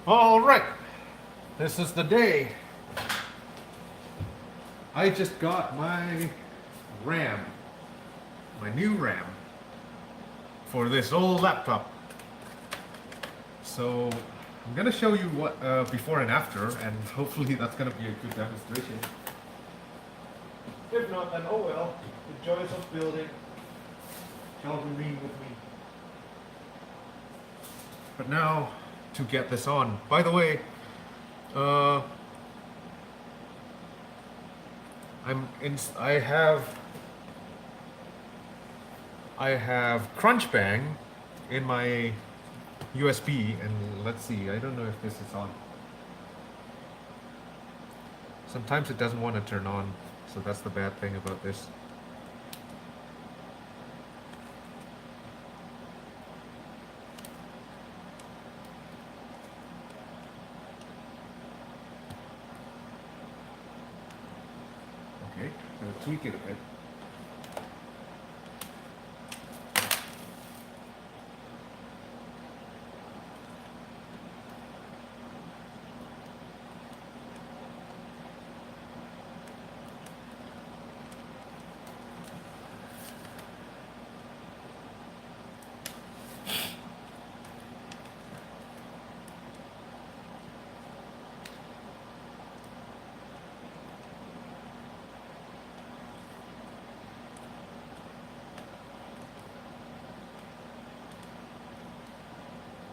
All right, this is the day. I just got my RAM, my new RAM, for this old laptop. So I'm gonna show you what before and after, and hopefully that's gonna be a good demonstration. If not, then oh well. The joys of building shall remain with me. But now to get this on. By the way, uh, I have Crunchbang in my USB, and let's see. I don't know if this is on. Sometimes it doesn't want to turn on, so that's the bad thing about this. Okay, I'm gonna tweak it a bit.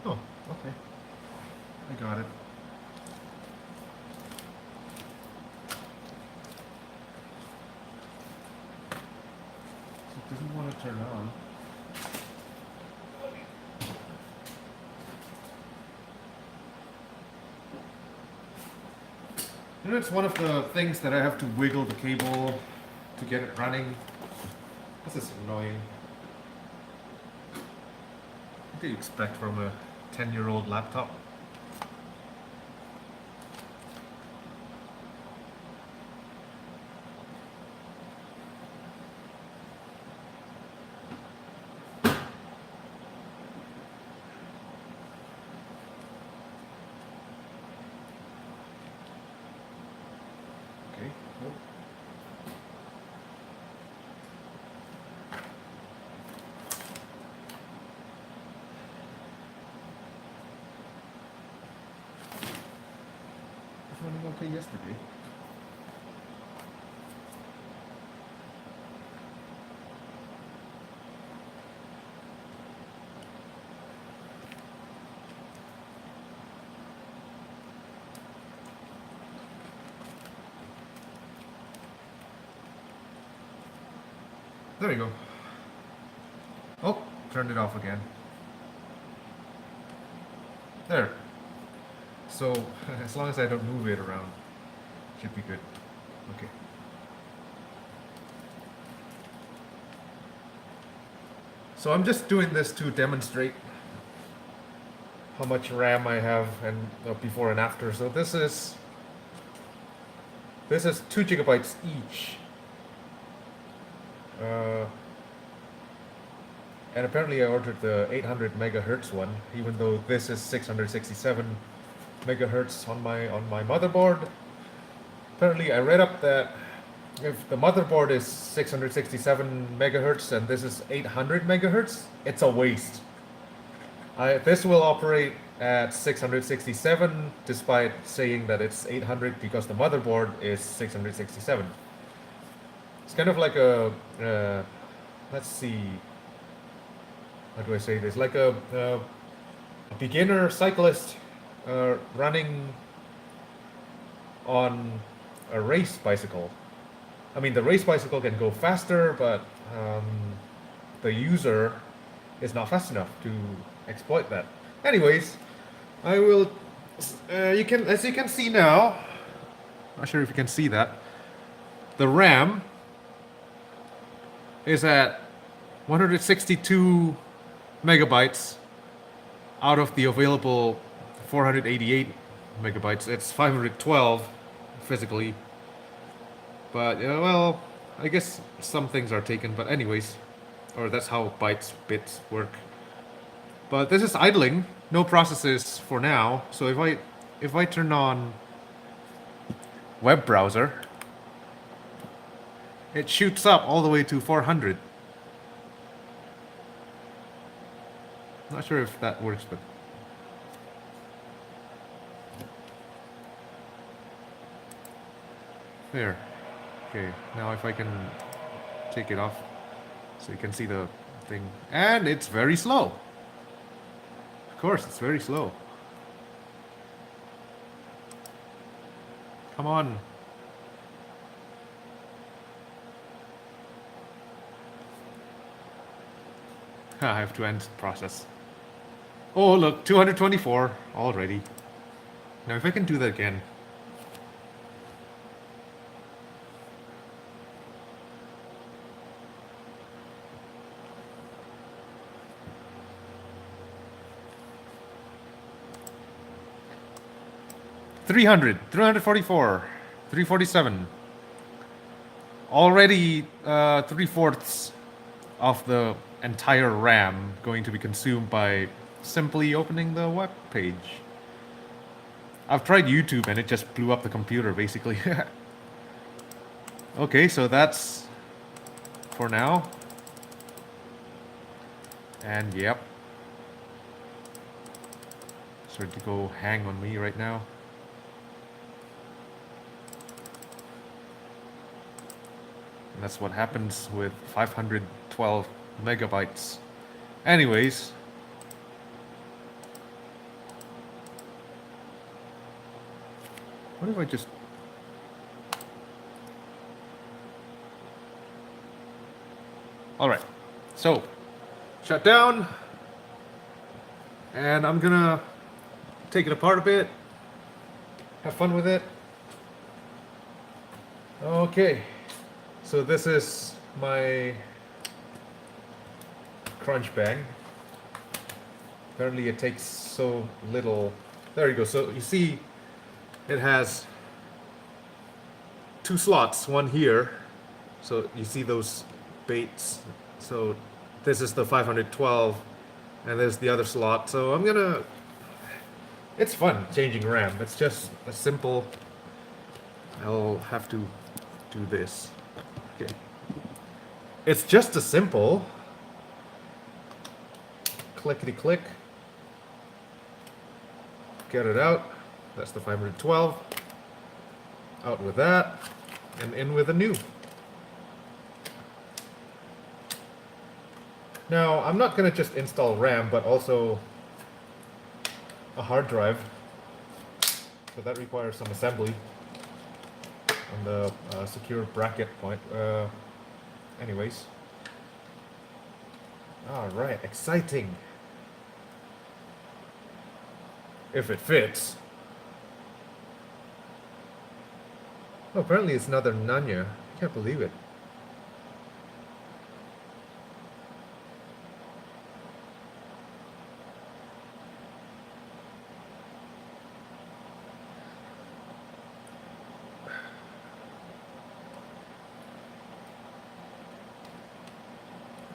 Oh, okay. I got it. It doesn't want to turn on. You know, it's one of the things that I have to wiggle the cable to get it running. This is annoying. What do you expect from a 10-year-old laptop? Okay. Nope. It was running okay yesterday. There you go. Oh, turned it off again. There. So, as long as I don't move it around, should be good. Okay. So I'm just doing this to demonstrate how much RAM I have and before and after. So this is 2 gigabytes each. And apparently I ordered the 800 megahertz one, even though this is 667 megahertz on my motherboard. Apparently I read up that if the motherboard is 667 megahertz and this is 800 megahertz, it's a waste. This will operate at 667 despite saying that it's 800 because the motherboard is 667. It's kind of like a, let's see, how do I say this? Like a beginner cyclist running on a race bicycle. I mean, the race bicycle can go faster, but the user is not fast enough to exploit that. Anyways, I will. As you can see now, not sure if you can see that. The RAM is at 162 megabytes out of the available 488 megabytes. It's 512 physically, but well, I guess some things are taken, but anyways, or that's how bits work. But this is idling, no processes for now. So if I turn on web browser, it shoots up all the way to 400. Not sure if that works, but there. Okay, now if I can take it off so you can see the thing. And it's very slow. Of course, it's very slow. Come on. I have to end process. Oh, look, 224 already. Now, if I can do that again. $300, 344, 347. Already 3/4 of the entire RAM going to be consumed by simply opening the web page. I've tried YouTube and it just blew up the computer basically. Okay, so that's for now. And yep. Starting to go hang on me right now. And that's what happens with 512 megabytes. Anyways. What if I just... Alright. So, shut down. And I'm gonna take it apart a bit. Have fun with it. Okay. So this is my crunch bang. Apparently it takes so little. There you go. So you see it has 2 slots, one here. So you see those baits. So this is the 512 and there's the other slot. So I'm gonna, it's fun changing RAM. It's just a simple, I'll have to do this. Okay. It's just a simple clickety click. Get it out. That's the 512. Out with that. And in with a new. Now, I'm not going to just install RAM, but also a hard drive. So that requires some assembly on the secure bracket point. Anyways. Alright, exciting. If it fits. Oh, apparently it's another Nanya. I can't believe it.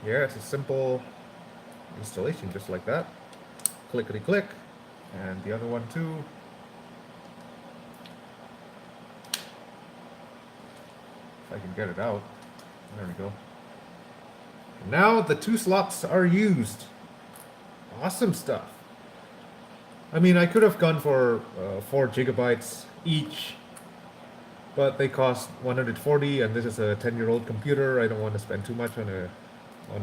Yeah, it's a simple installation, just like that. Clickety click, and the other one too. If I can get it out. There we go. And now the 2 slots are used. Awesome stuff. I mean, I could have gone for 4 gigabytes each, but they cost 140, and this is a 10-year-old computer. I don't want to spend too much on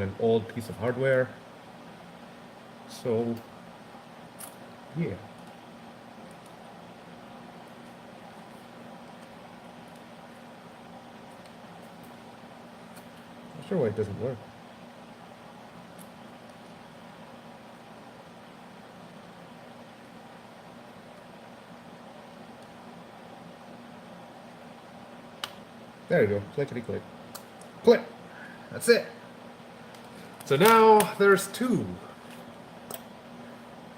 an old piece of hardware. So, yeah. Not sure why it doesn't work. There you go. Clickety click. Click. That's it. So now there's 2.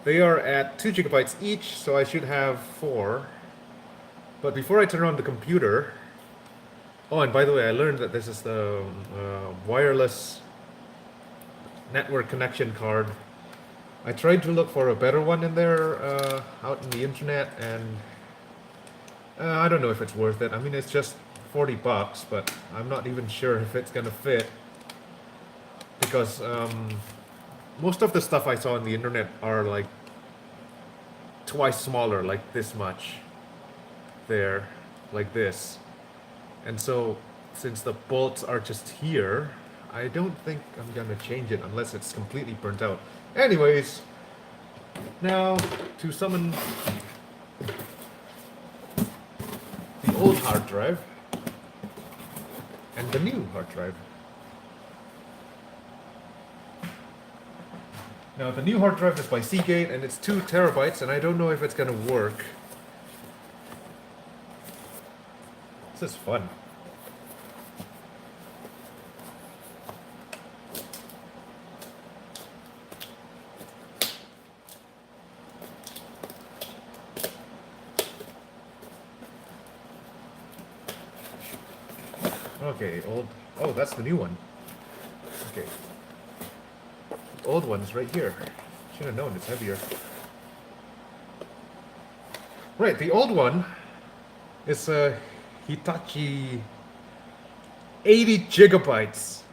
They are at 2 gigabytes each, so I should have 4. But before I turn on the computer... Oh, and by the way, I learned that this is the wireless network connection card I tried to look for a better one in there out in the internet, and I don't know if it's worth it. I mean, it's just 40 bucks, but I'm not even sure if it's gonna fit because most of the stuff I saw on the internet are like twice smaller, like this much there, like this. And so, since the bolts are just here, I don't think I'm gonna change it unless it's completely burnt out. Anyways, now to summon the old hard drive and the new hard drive. Now the new hard drive is by Seagate and it's 2 terabytes, and I don't know if it's gonna work. This is fun. Okay, old. Oh, that's the new one. Okay. The old one's right here. Should have known it's heavier. Right, the old one is a Hitachi 80 gigabytes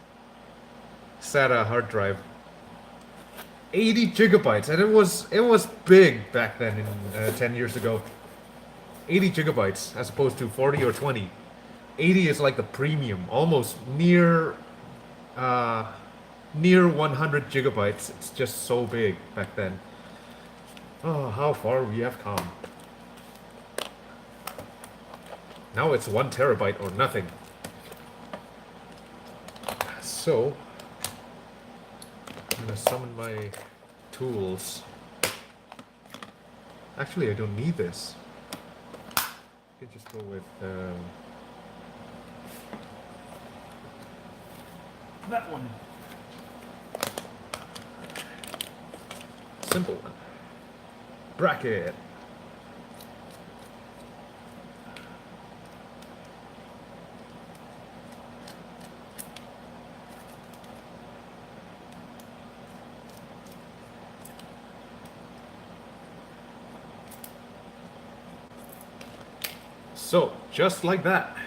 SATA hard drive. 80 gigabytes, and it was big back then, in 10 years ago. 80 gigabytes as opposed to 40 or 20. 80 is like the premium, almost near 100 gigabytes. It's just so big back then. Oh, how far we have come. Now it's 1 terabyte or nothing. So, I'm gonna summon my tools. Actually, I don't need this. I can just go with that one. simple one. Bracket. So, just like that.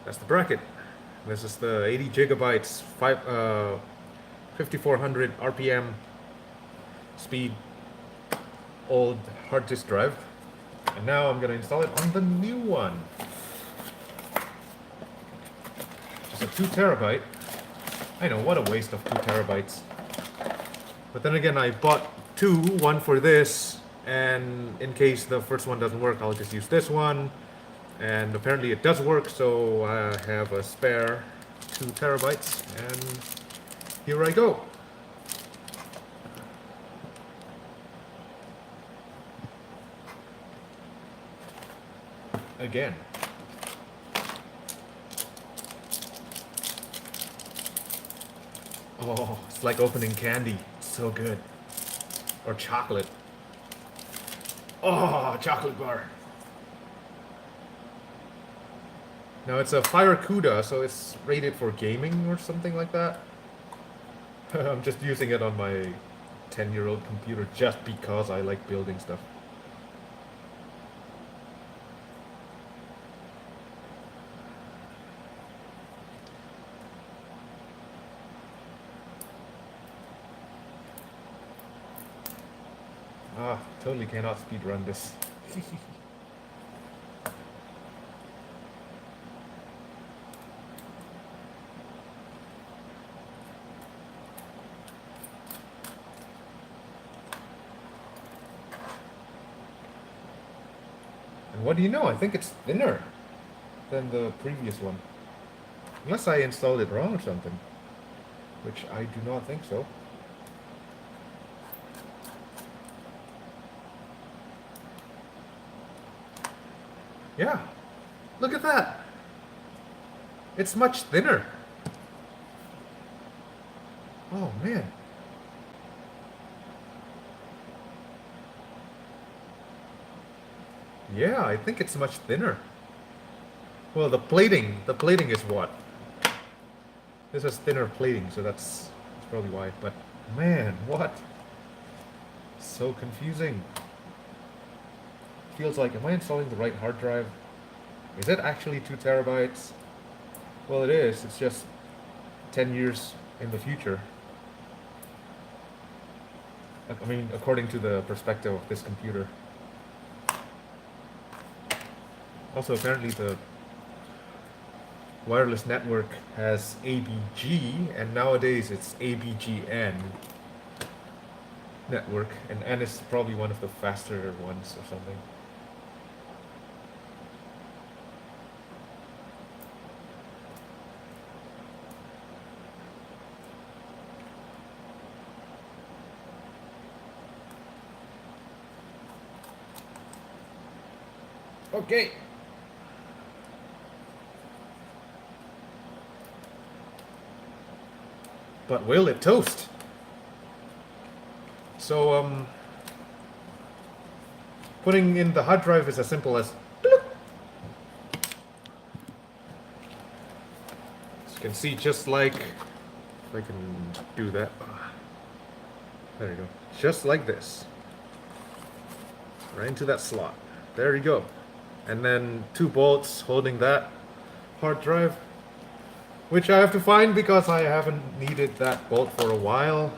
That's the bracket. This is the 80 gigabytes, 5400 RPM speed old hard disk drive. And now I'm going to install it on the new one. Just a 2 terabyte. I know, what a waste of 2 terabytes. But then again, I bought two, one for this, and in case the first one doesn't work, I'll just use this one. And apparently it does work, so I have a spare 2 terabytes, and here I go. Again. Oh, it's like opening candy. It's so good. Or chocolate. Oh, chocolate bar. Now it's a Fire CUDA, so it's rated for gaming or something like that. I'm just using it on my 10-year-old computer just because I like building stuff. Ah, totally cannot speedrun this. And what do you know? I think it's thinner than the previous one. Unless I installed it wrong or something. Which I do not think so. Yeah, look at that. It's much thinner. Oh man. Yeah, I think it's much thinner. Well, the plating is what? This is thinner plating, so that's probably why, but Man, what? So confusing. Feels like, am I installing the right hard drive? Is it actually 2 terabytes? Well, it is. It's just 10 years in the future. I mean, according to the perspective of this computer. Also, apparently the wireless network has ABG, and nowadays it's ABGN network, and N is probably one of the faster ones or something. Okay. But will it toast? So, putting in the hard drive is as simple as bloop. As you can see, just like, if I can do that. There you go. Just like this. Right into that slot. There you go. And then 2 bolts holding that hard drive, which I have to find because I haven't needed that bolt for a while.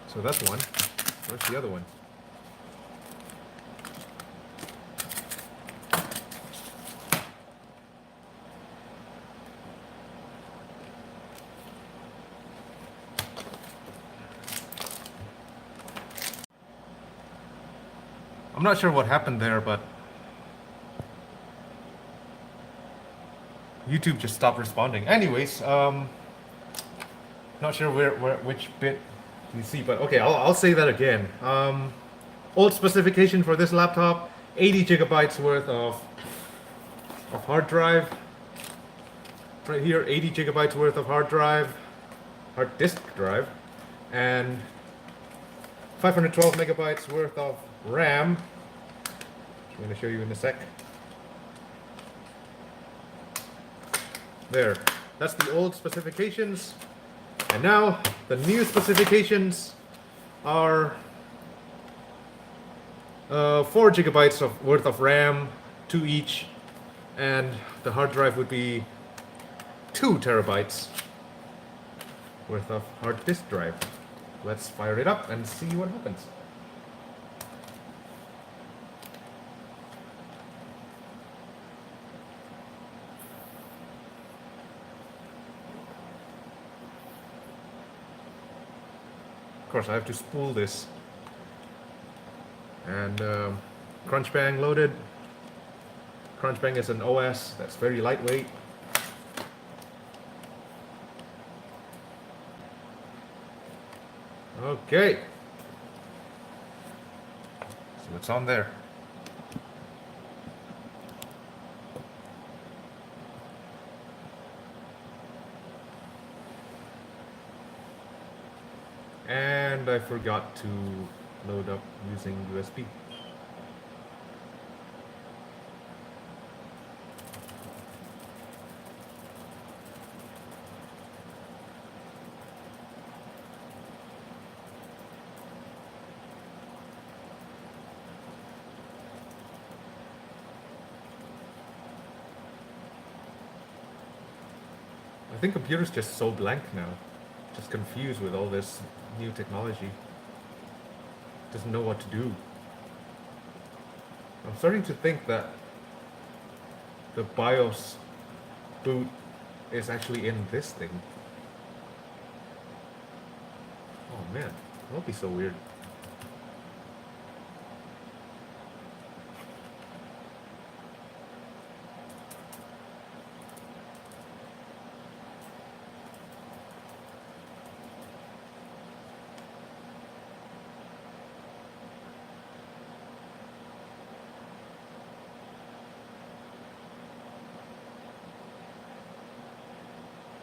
So that's one. Where's the other one? I'm not sure what happened there, but YouTube just stopped responding. Anyways, not sure which bit you see, but okay, I'll say that again. Old specification for this laptop: 80 gigabytes worth of hard drive. Right here, 80 gigabytes worth of hard disk drive, and 512 megabytes worth of RAM, which I'm going to show you in a sec. There, that's the old specifications. And now the new specifications are 4 gigabytes worth of RAM, 2 each, and the hard drive would be 2 terabytes worth of hard disk drive. Let's fire it up and see what happens. Of course, I have to spool this. And Crunchbang loaded. Crunchbang is an OS that's very lightweight. Okay. So it's on there. And I forgot to load up using USB. I think computer's just so blank now. Just confused with all this new technology. Doesn't know what to do. I'm starting to think that the BIOS boot is actually in this thing. Oh man, that'll be so weird.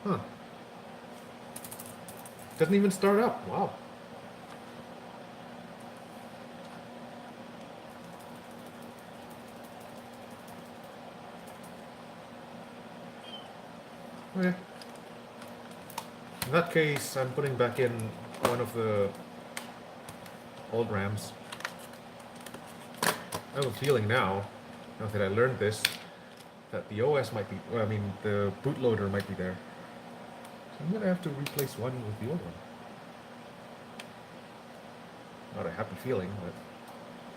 Huh. Doesn't even start up. Wow. Okay. In that case, I'm putting back in one of the old RAMs. I have a feeling now that I learned this, that the OS might be, well, I mean, the bootloader might be there. So I'm gonna have to replace one with the old one. Not a happy feeling, but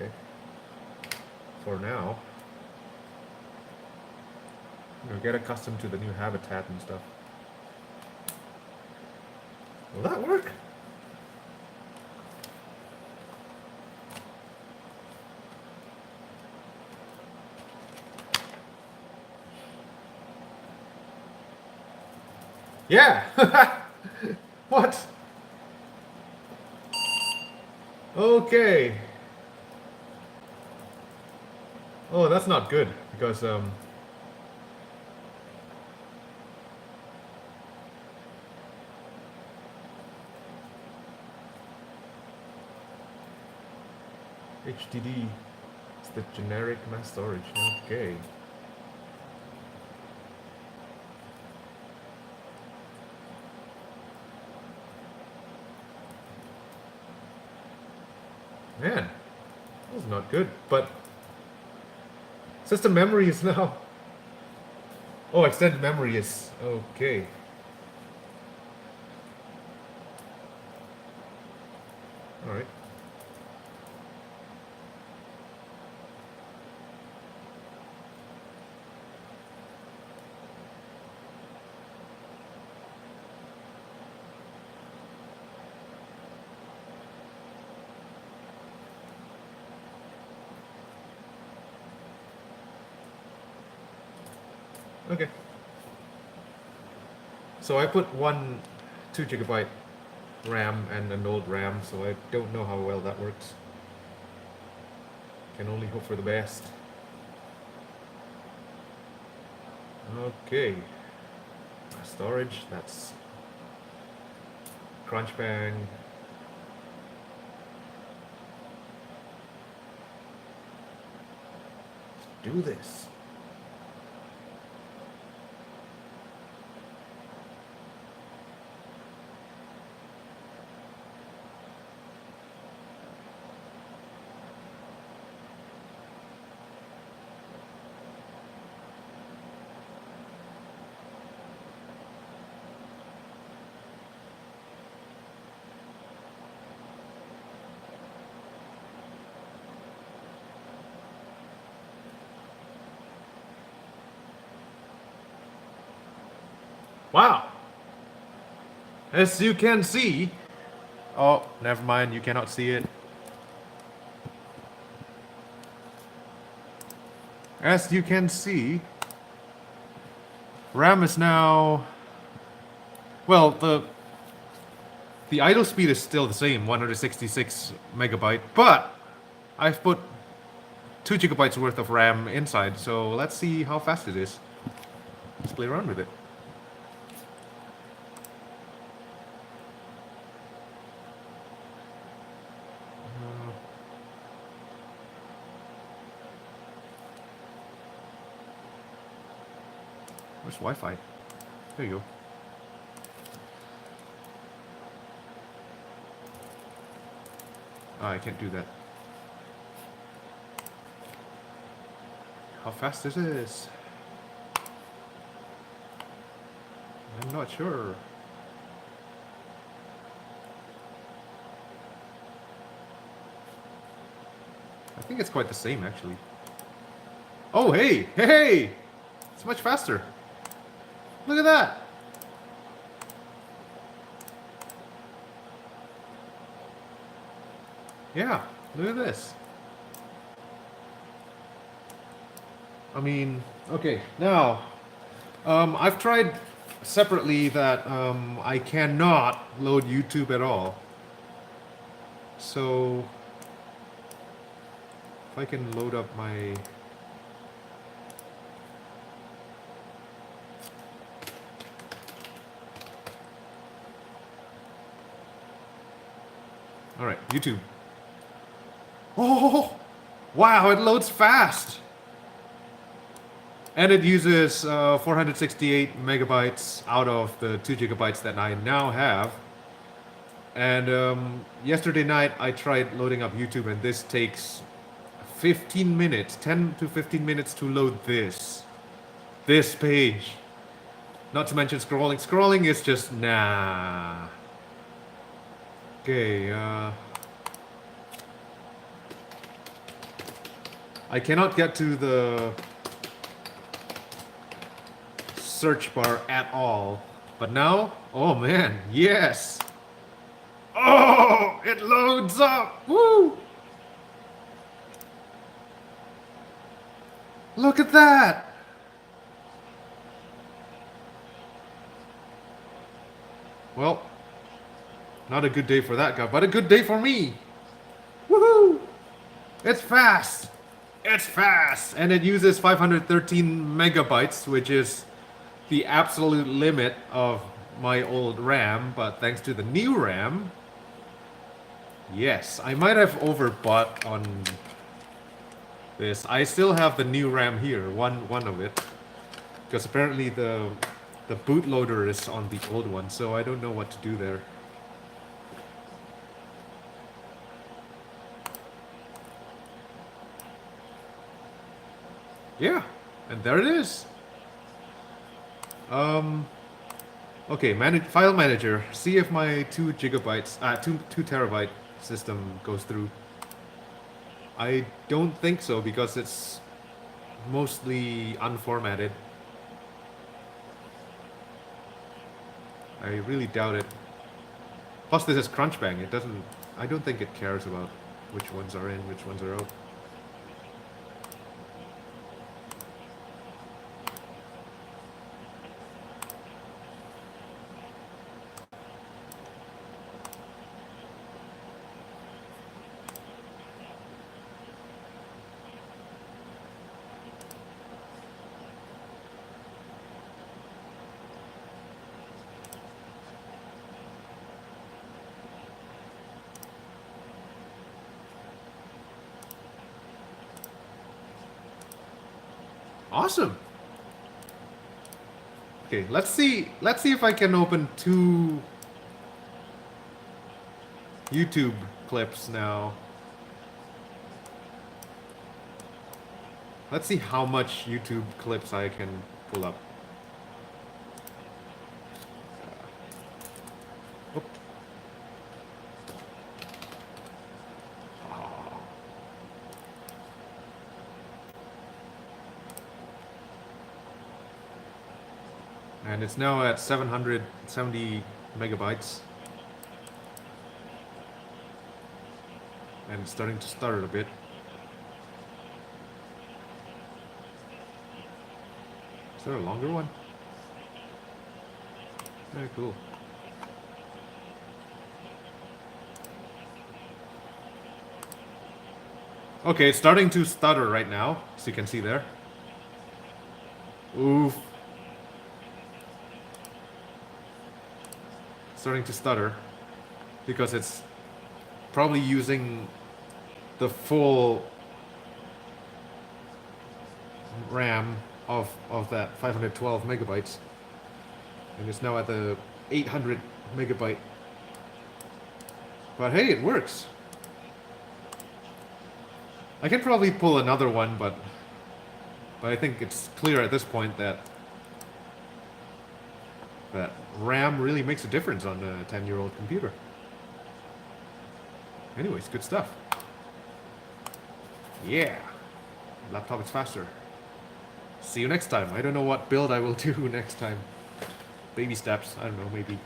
okay. For now, get accustomed to the new habitat and stuff. Will that work? Yeah! What? Okay. Oh, that's not good, because, HDD is the generic mass storage. Okay. Man, that was not good, but system memory is now... Oh, extended memory is... Okay. Alright. Okay. So I put one 2 GB RAM and an old RAM, so I don't know how well that works. Can only hope for the best. Okay. Storage, that's Crunchbang. Let's do this. Wow! As you can see... Oh, never mind, you cannot see it. As you can see, RAM is now... Well, the idle speed is still the same, 166 megabyte, but I've put 2 gigabytes worth of RAM inside, so let's see how fast it is. Let's play around with it. Where's Wi-Fi? There you go. I can't do that. How fast is this? I'm not sure. I think it's quite the same, actually. Oh, hey! Hey! It's much faster. Look at that! Yeah, look at this. I mean, okay, now, I've tried separately that I cannot load YouTube at all. So, if I can load up my... Alright, YouTube. Oh! Wow, it loads fast! And it uses 468 megabytes out of the 2 gigabytes that I now have. And yesterday night I tried loading up YouTube, and this takes 15 minutes, 10 to 15 minutes to load this page. Not to mention scrolling. Scrolling is just nah. Okay, I cannot get to the search bar at all. But now, oh man, yes. Oh, it loads up. Woo! Look at that. Well, not a good day for that guy, but a good day for me. Woohoo! It's fast. It's fast. And it uses 513 megabytes, which is the absolute limit of my old RAM, but thanks to the new RAM, yes, I might have overbought on this. I still have the new RAM here, one of it, because apparently the bootloader is on the old one, so I don't know what to do there. Yeah, and there it is. Okay, file manager. See if my 2 terabyte system goes through. I don't think so because it's mostly unformatted. I really doubt it. Plus this is Crunchbang. It doesn't, I don't think it cares about which ones are in, which ones are out. Awesome. Okay, let's see if I can open 2 YouTube clips now. Let's see how much YouTube clips I can pull up. Oh. And it's now at 770 megabytes. And it's starting to stutter a bit. Is there a longer one? Very cool. Okay, it's starting to stutter right now, as you can see there. Oof. Starting to stutter because it's probably using the full RAM of that 512 megabytes, and it's now at the 800 megabyte. But hey, it works. I can probably pull another one, but I think it's clear at this point that RAM really makes a difference on a 10-year-old computer. Anyways, good stuff. Yeah. Laptop is faster. See you next time. I don't know what build I will do next time. Baby steps. I don't know, maybe